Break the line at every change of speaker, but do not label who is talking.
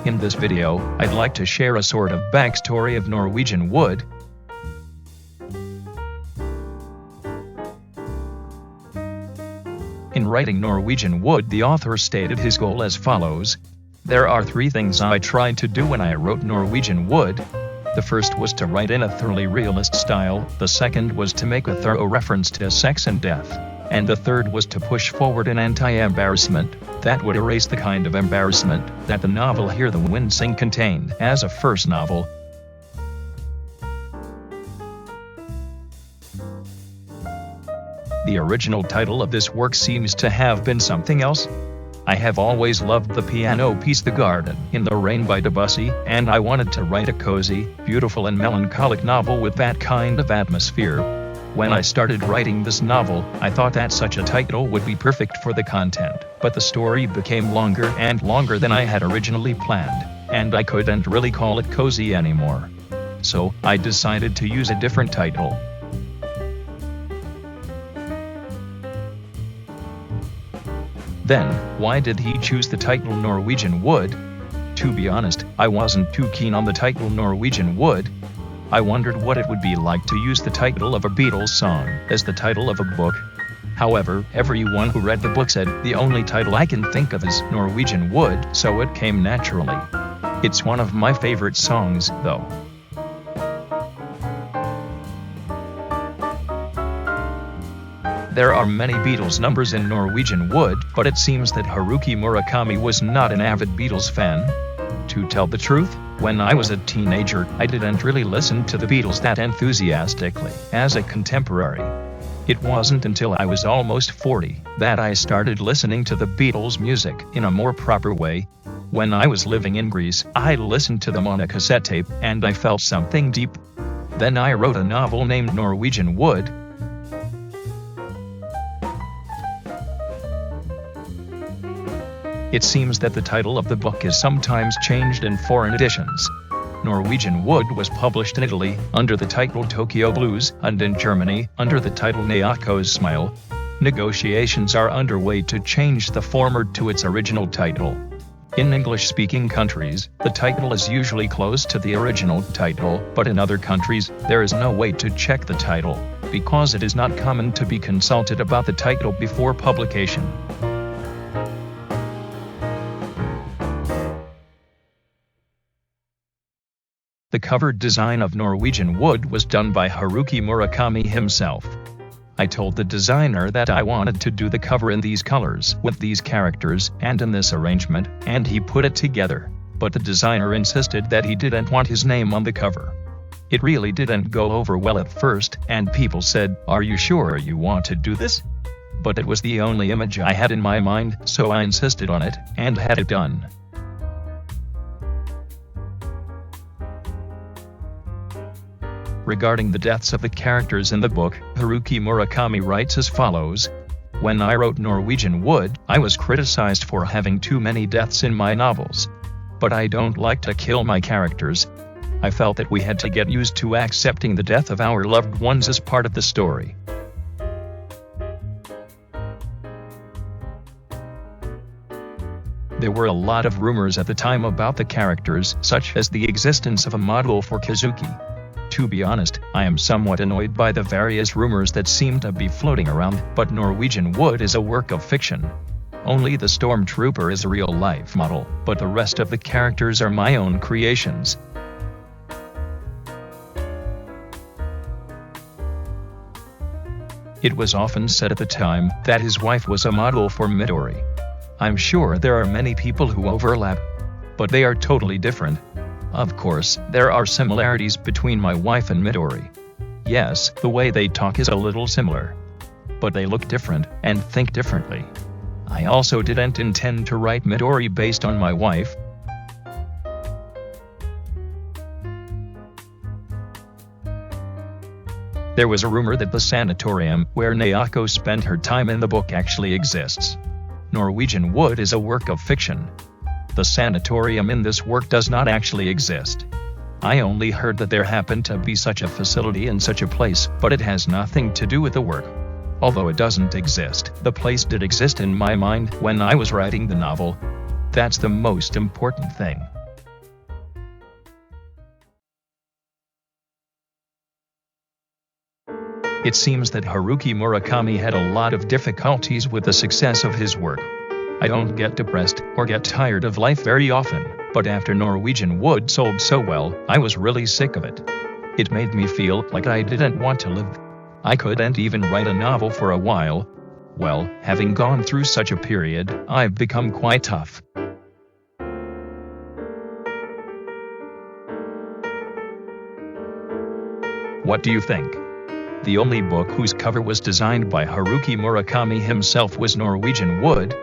In this video, I'd like to share a sort of backstory of Norwegian Wood. In writing Norwegian Wood, the author stated his goal as follows. There are three things I tried to do when I wrote Norwegian Wood. The first was to write in a thoroughly realist style, the second was to make a thorough reference to sex and death, and the third was to push forward an anti-embarrassment that would erase the kind of embarrassment that the novel Hear the Wind Sing contained as a first novel. The original title of this work seems to have been something else. I have always loved the piano piece The Garden in the Rain by Debussy, and I wanted to write a cozy, beautiful and melancholic novel with that kind of atmosphere. When I started writing this novel, I thought that such a title would be perfect for the content, but the story became longer and longer than I had originally planned, and I couldn't really call it cozy anymore. So, I decided to use a different title. Then, why did he choose the title Norwegian Wood? To be honest, I wasn't too keen on the title Norwegian Wood. I wondered what it would be like to use the title of a Beatles song as the title of a book. However, everyone who read the book said the only title I can think of is Norwegian Wood, so it came naturally. It's one of my favorite songs, though. There are many Beatles numbers in Norwegian Wood, but it seems that Haruki Murakami was not an avid Beatles fan. To tell the truth, when I was a teenager, I didn't really listen to the Beatles that enthusiastically as a contemporary. It wasn't until I was almost 40 that I started listening to the Beatles' music in a more proper way. When I was living in Greece, I listened to them on a cassette tape, and I felt something deep. Then I wrote a novel named Norwegian Wood. It seems that the title of the book is sometimes changed in foreign editions. Norwegian Wood was published in Italy under the title Tokyo Blues, and in Germany under the title Naoko's Smile. Negotiations are underway to change the former to its original title. In English-speaking countries, the title is usually close to the original title, but in other countries, there is no way to check the title, because it is not common to be consulted about the title before publication. The cover design of Norwegian Wood was done by Haruki Murakami himself. I told the designer that I wanted to do the cover in these colors, with these characters, and in this arrangement, and he put it together. But the designer insisted that he didn't want his name on the cover. It really didn't go over well at first, and people said, "Are you sure you want to do this?" But it was the only image I had in my mind, so I insisted on it, and had it done. Regarding the deaths of the characters in the book, Haruki Murakami writes as follows. When I wrote Norwegian Wood, I was criticized for having too many deaths in my novels. But I don't like to kill my characters. I felt that we had to get used to accepting the death of our loved ones as part of the story. There were a lot of rumors at the time about the characters, such as the existence of a model for Kazuki. To be honest, I am somewhat annoyed by the various rumors that seem to be floating around, but Norwegian Wood is a work of fiction. Only the stormtrooper is a real-life model, but the rest of the characters are my own creations. It was often said at the time that his wife was a model for Midori. I'm sure there are many people who overlap, but they are totally different. Of course, there are similarities between my wife and Midori. Yes, the way they talk is a little similar. But they look different, and think differently. I also didn't intend to write Midori based on my wife. There was a rumor that the sanatorium where Naoko spent her time in the book actually exists. Norwegian Wood is a work of fiction. The sanatorium in this work does not actually exist. I only heard that there happened to be such a facility in such a place, but it has nothing to do with the work. Although it doesn't exist, the place did exist in my mind when I was writing the novel. That's the most important thing. It seems that Haruki Murakami had a lot of difficulties with the success of his work. I don't get depressed or get tired of life very often, but after Norwegian Wood sold so well, I was really sick of it. It made me feel like I didn't want to live. I couldn't even write a novel for a while. Well, having gone through such a period, I've become quite tough. What do you think? The only book whose cover was designed by Haruki Murakami himself was Norwegian Wood,